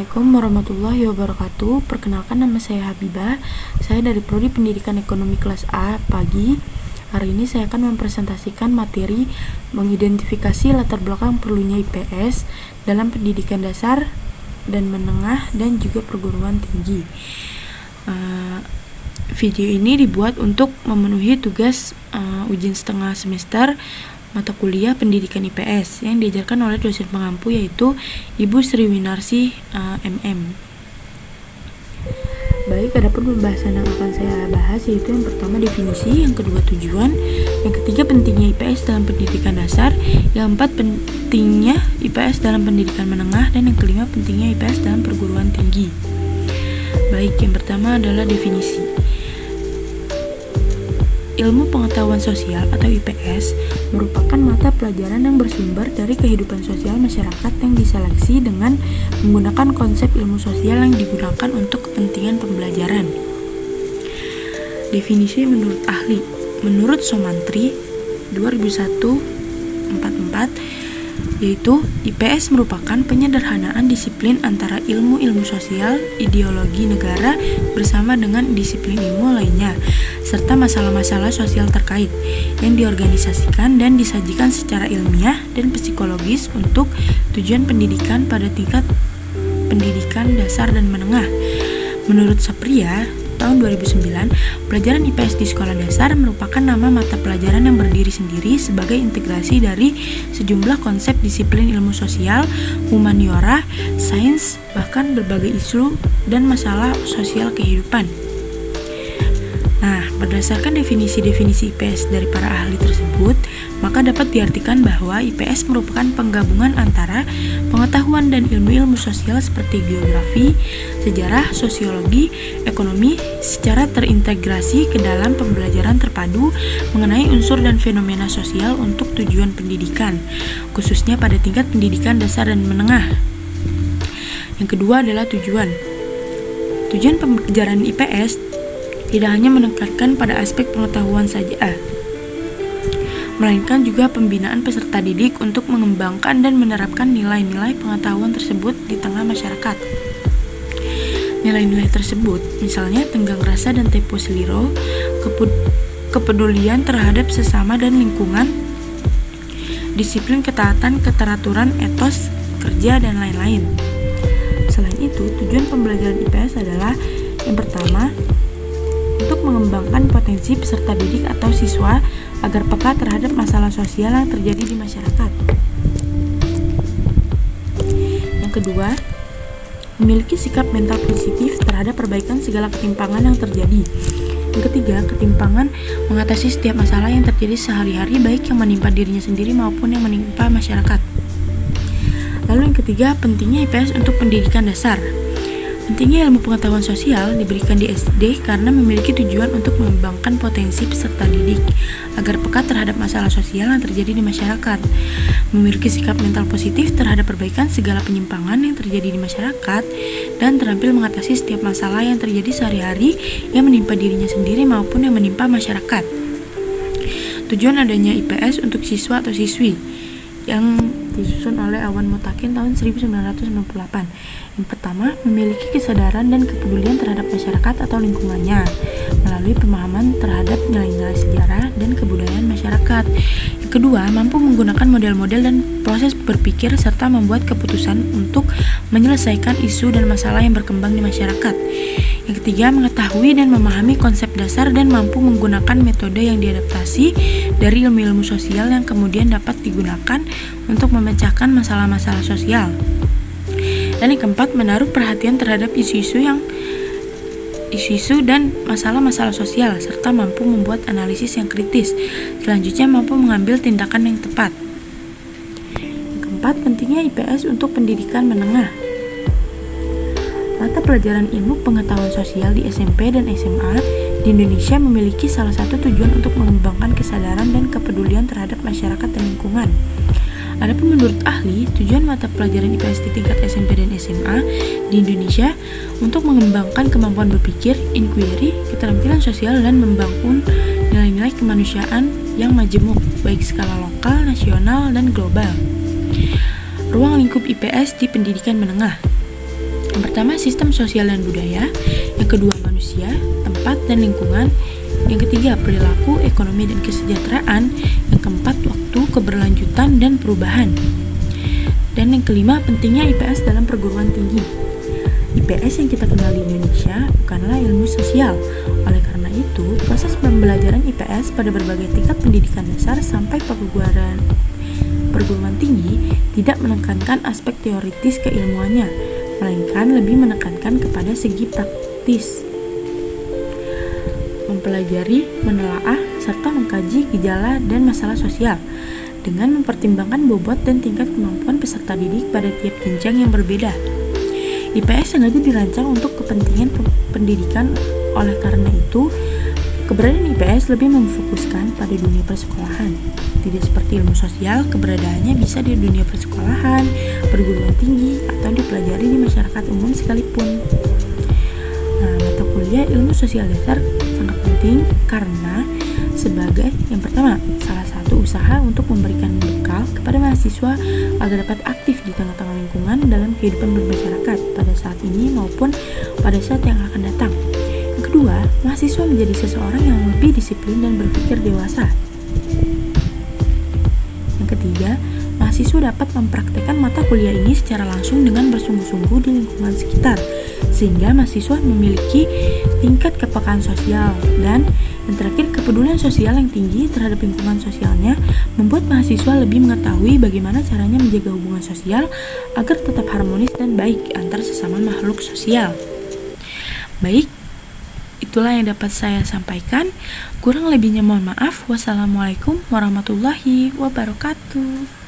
Assalamualaikum warahmatullahi wabarakatuh. Perkenalkan, nama saya Habibah. Saya dari Prodi Pendidikan Ekonomi kelas A pagi. Hari ini saya akan mempresentasikan materi mengidentifikasi latar belakang perlunya IPS dalam pendidikan dasar dan menengah dan juga perguruan tinggi. Video ini dibuat untuk memenuhi tugas ujian setengah semester mata kuliah pendidikan IPS yang diajarkan oleh dosen pengampu, yaitu Ibu Sri Winarsi MM. Baik, adapun pembahasan yang akan saya bahas yaitu yang pertama definisi, yang kedua tujuan, yang ketiga pentingnya IPS dalam pendidikan dasar, yang keempat pentingnya IPS dalam pendidikan menengah, dan yang kelima pentingnya IPS dalam perguruan tinggi. Baik, yang pertama adalah definisi. Ilmu pengetahuan sosial atau IPS merupakan mata pelajaran yang bersumber dari kehidupan sosial masyarakat yang diseleksi dengan menggunakan konsep ilmu sosial yang digunakan untuk kepentingan pembelajaran. Definisi menurut ahli. Menurut Somantri 2001-44, yaitu IPS merupakan penyederhanaan disiplin antara ilmu-ilmu sosial, ideologi negara bersama dengan disiplin ilmu lainnya, serta masalah-masalah sosial terkait yang diorganisasikan dan disajikan secara ilmiah dan psikologis untuk tujuan pendidikan pada tingkat pendidikan dasar dan menengah. Menurut Sapria tahun 2009, pelajaran IPS di sekolah dasar merupakan nama mata pelajaran yang berdiri sendiri sebagai integrasi dari sejumlah konsep disiplin ilmu sosial, humaniora, sains, bahkan berbagai isu dan masalah sosial kehidupan. Nah, berdasarkan definisi-definisi IPS dari para ahli tersebut, maka dapat diartikan bahwa IPS merupakan penggabungan antara pengetahuan dan ilmu-ilmu sosial seperti geografi, sejarah, sosiologi, ekonomi secara terintegrasi ke dalam pembelajaran terpadu mengenai unsur dan fenomena sosial untuk tujuan pendidikan, khususnya pada tingkat pendidikan dasar dan menengah. Yang kedua adalah tujuan. Tujuan pembelajaran IPS tidak hanya menekankan pada aspek pengetahuan saja, melainkan juga pembinaan peserta didik untuk mengembangkan dan menerapkan nilai-nilai pengetahuan tersebut di tengah masyarakat. Nilai-nilai tersebut misalnya tenggang rasa dan tempo seliro, kepedulian terhadap sesama dan lingkungan, disiplin, ketaatan, keteraturan, etos kerja, dan lain-lain. Selain itu, tujuan pembelajaran IPS adalah yang pertama, untuk mengembangkan potensi peserta didik atau siswa agar peka terhadap masalah sosial yang terjadi di masyarakat. Yang kedua, memiliki sikap mental positif terhadap perbaikan segala ketimpangan yang terjadi. Yang ketiga, ketimpangan mengatasi setiap masalah yang terjadi sehari-hari, baik yang menimpa dirinya sendiri maupun yang menimpa masyarakat. Lalu yang ketiga, pentingnya IPS untuk pendidikan dasar. Pentingnya ilmu pengetahuan sosial diberikan di SD karena memiliki tujuan untuk mengembangkan potensi peserta didik agar peka terhadap masalah sosial yang terjadi di masyarakat, memiliki sikap mental positif terhadap perbaikan segala penyimpangan yang terjadi di masyarakat, dan terampil mengatasi setiap masalah yang terjadi sehari-hari yang menimpa dirinya sendiri maupun yang menimpa masyarakat. Tujuan adanya IPS untuk siswa atau siswi yang disusun oleh Awan Mutakin tahun 1998. Yang pertama, memiliki kesadaran dan kepedulian terhadap masyarakat atau lingkungannya melalui pemahaman terhadap nilai-nilai sejarah dan kebudayaan masyarakat. Yang kedua, mampu menggunakan model-model dan proses berpikir serta membuat keputusan untuk menyelesaikan isu dan masalah yang berkembang di masyarakat. Yang ketiga, mengetahui dan memahami konsep dasar dan mampu menggunakan metode yang diadaptasi dari ilmu-ilmu sosial yang kemudian dapat digunakan untuk memecahkan masalah-masalah sosial. Dan yang keempat, menaruh perhatian terhadap isu-isu dan masalah-masalah sosial serta mampu membuat analisis yang kritis. Selanjutnya, mampu mengambil tindakan yang tepat. Yang keempat, pentingnya IPS untuk pendidikan menengah. Mata pelajaran ilmu pengetahuan sosial di SMP dan SMA di Indonesia memiliki salah satu tujuan untuk mengembangkan kesadaran dan kepedulian terhadap masyarakat dan lingkungan. Adapun menurut ahli, tujuan mata pelajaran IPS di tingkat SMP dan SMA di Indonesia untuk mengembangkan kemampuan berpikir, inquiry, keterampilan sosial, dan membangun nilai-nilai kemanusiaan yang majemuk, baik skala lokal, nasional, dan global. Ruang lingkup IPS di pendidikan menengah. Yang pertama, sistem sosial dan budaya. Yang kedua, manusia, tempat, dan lingkungan. Yang ketiga, perilaku, ekonomi, dan kesejahteraan. Yang keempat, waktu, keberlanjutan, dan perubahan. Dan yang kelima, pentingnya IPS dalam perguruan tinggi. IPS yang kita kenal di Indonesia bukanlah ilmu sosial. Oleh karena itu, proses pembelajaran IPS pada berbagai tingkat pendidikan dasar sampai perguruan tinggi tidak menekankan aspek teoritis keilmuannya, melainkan lebih menekankan kepada segi praktis. Mempelajari, menelaah, serta mengkaji gejala dan masalah sosial dengan mempertimbangkan bobot dan tingkat kemampuan peserta didik pada tiap jenjang yang berbeda. IPS sengaja dirancang untuk kepentingan pendidikan. Oleh karena itu, keberadaan IPS lebih memfokuskan pada dunia persekolahan. Tidak seperti ilmu sosial, keberadaannya bisa di dunia persekolahan, perguruan tinggi, atau dipelajari di masyarakat umum sekalipun. Mata kuliah ilmu sosial dasar sangat penting karena sebagai yang pertama, salah satu usaha untuk memberikan bekal kepada mahasiswa agar dapat aktif di tengah-tengah lingkungan dalam kehidupan bermasyarakat pada saat ini maupun pada saat yang akan datang. Yang kedua, mahasiswa menjadi seseorang yang lebih disiplin dan berpikir dewasa. Yang ketiga, mahasiswa dapat mempraktekkan mata kuliah ini secara langsung dengan bersungguh-sungguh di lingkungan sekitar, sehingga mahasiswa memiliki tingkat kepekaan sosial. Dan yang terakhir, kepedulian sosial yang tinggi terhadap lingkungan sosialnya membuat mahasiswa lebih mengetahui bagaimana caranya menjaga hubungan sosial agar tetap harmonis dan baik antar sesama makhluk sosial. Baik, itulah yang dapat saya sampaikan. Kurang lebihnya mohon maaf. Wassalamualaikum warahmatullahi wabarakatuh.